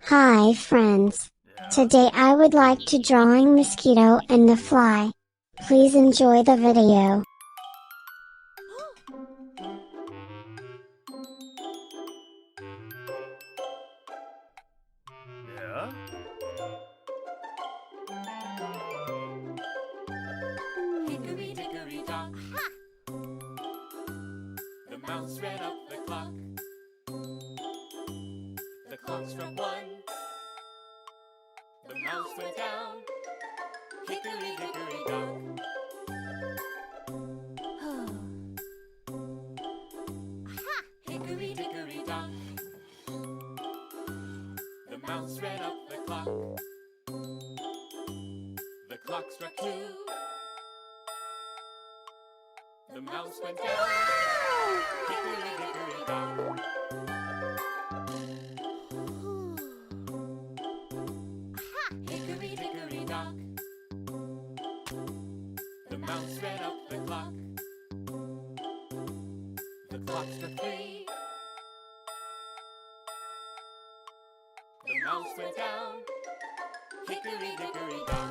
Hi friends. Today I would like to drawing mosquito and the fly. Please enjoy the video. Yeah? Hickory dickory dock. The mouse ran up the clock. The clock struck one. The mouse went down. Hickory dickory dock. Hickory dickory dock. The mouse ran up the clock. The clock struck two. The mouse went down. Hickory dickory dock. Hickory dickory dock. The mouse ran up the clock. The clock struck three. The mouse went down. Hickory dickory dock.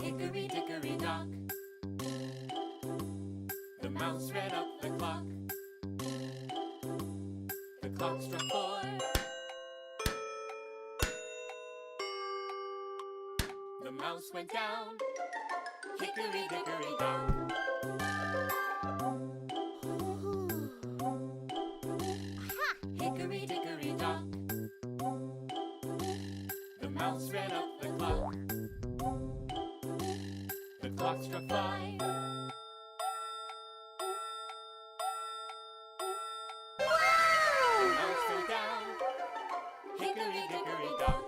Hickory dickory dock. The mouse ran up the clock. The clock struck four. The mouse went down. Hickory dickory dock. Hickory dickory dock. The mouse ran up the clock. The clock struck five. The mouse went down. Hickory dickory dock.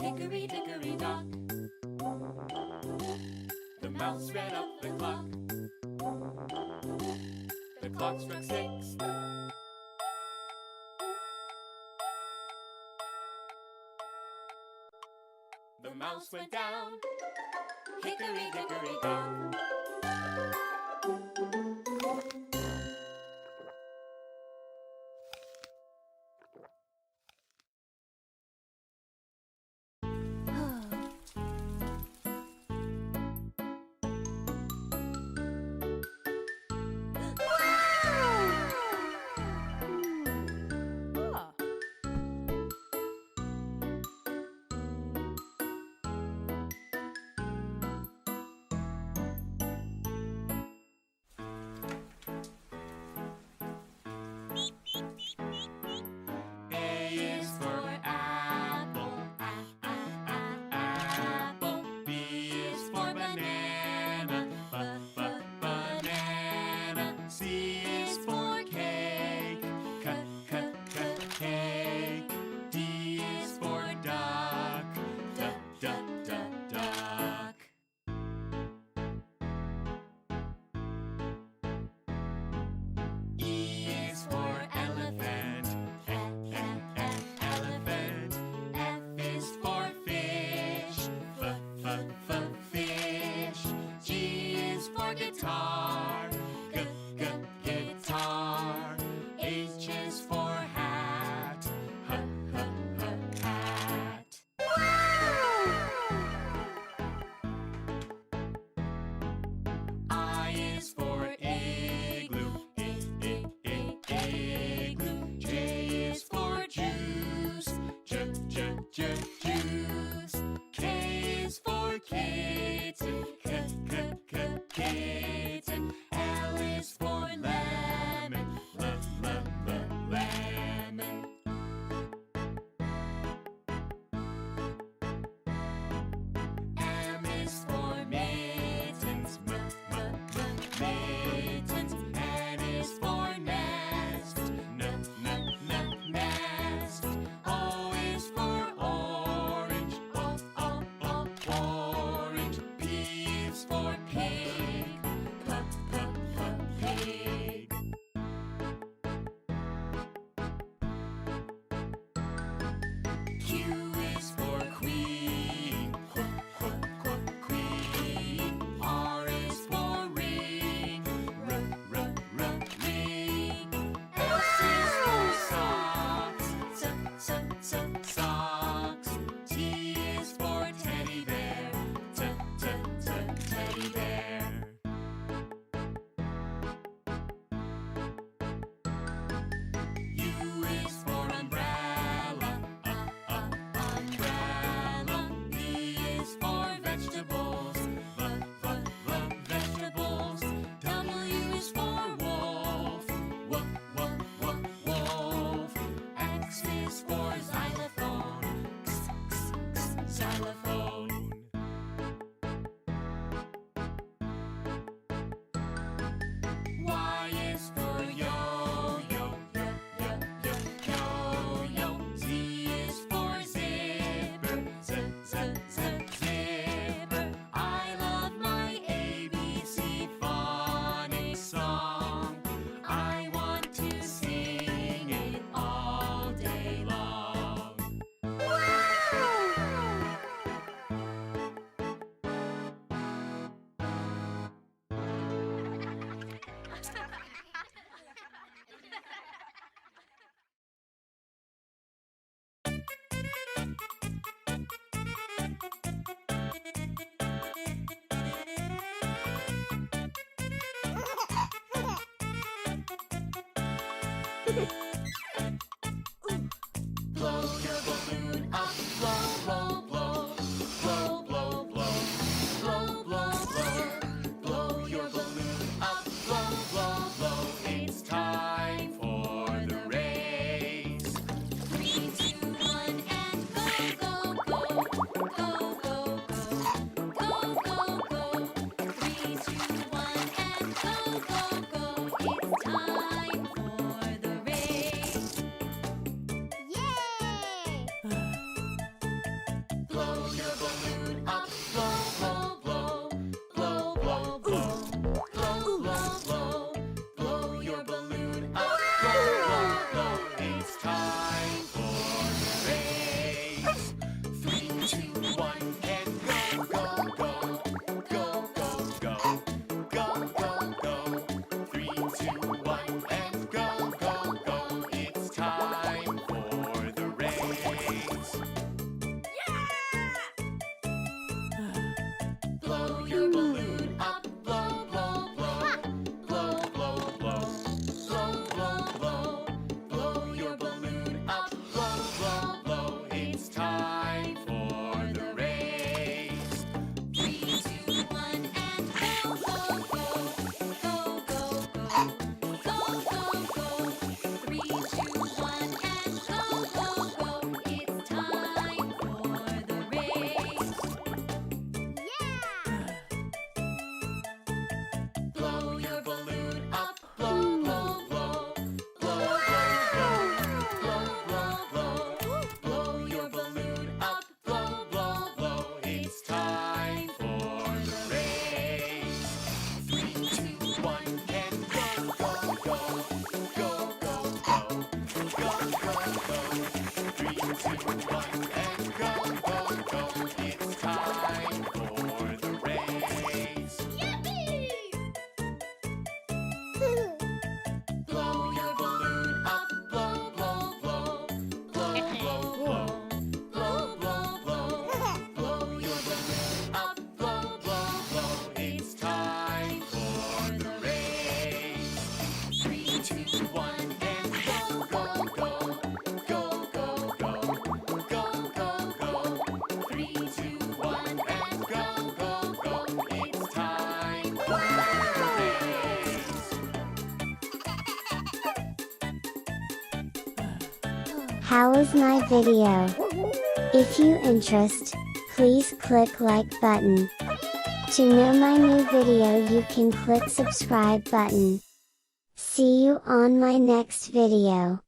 Hickory dickory dock. The mouse ran up the clock. The clock struck six. The mouse went down. Hickory dickory dock. A is for apple, apple. B is for banana, banana. C is for cake, cake. D is for duck, duck. E is for elephant, elephant. F is for fish, fish. G is for guitar, guitar. H is for hat, hat. I is for igloo, igloo. J is for juice, juice. K is for kitten, kitten. L is for lemon, lemon. M is for mittens, mittens. N is for net. Q is for queen, queen. R is for ring, ring. S is for socks, socks. T is for teddy bear, teddy bear. U is for umbrella, umbrella. V is for vegetables, vegetables. W is for wolf, wolf. X is for xylophone, xylophone. Y is for yo-yo, yo-yo. Z is for zipper, zipper. I love my ABC phonics song. I want to sing it all day long. Blow your balloon up, blow, blow, blow. Blow, blow, blow. Blow, blow, blow. Blow your balloon up, blow, blow, blow. It's time for the race. 3, 2, 1, and go, go, go. Go, go, go. Go, go, go. 3, 2, 1, and go, go, go. It's time for the race. Blow your balloon up, blow, blow, blow. Blow, blow, blow. Blow, blow, blow. Blow your balloon up, blow, blow, blow. It's time for the race. 3, 2, 1, and go, go, go. Go, go, go. Go, go, go. 3, 2, 1, and go, go, go. It's time for the race. Blow your balloon up, blow, blow, blow. Blow, blow, blow. Blow, blow, blow. Blow your balloon up, blow, blow, blow. It's time for the race. 3, 2, 1, and go, go, go. Go, go, go. Go, go, go. 3, 2, 1, and go, go, go. It's time for the race. Blow your balloon up, blow, blow, blow. Blow, blow, blow. Blow, blow, blow. Blow your balloon up, blow, blow, blow. It's time for the race. 3, 2, 1, and go, go, go. Go, go, go. Go, go, go. 3, 2, 1, and go, go, go. It's time for the race. Blow your balloon up, blow, blow, blow. Blow, blow, blow. Blow, blow, blow. Blow your balloon up, blow, blow, blow. It's time for the race. 3, 2, 1, and go, go, go. Go, go, go. Go, go, go. 3, 2, 1, and go, go, go. It's time for the race. How is my video? If you interest, please click like button. To know my new video you can click subscribe button. See you on my next video.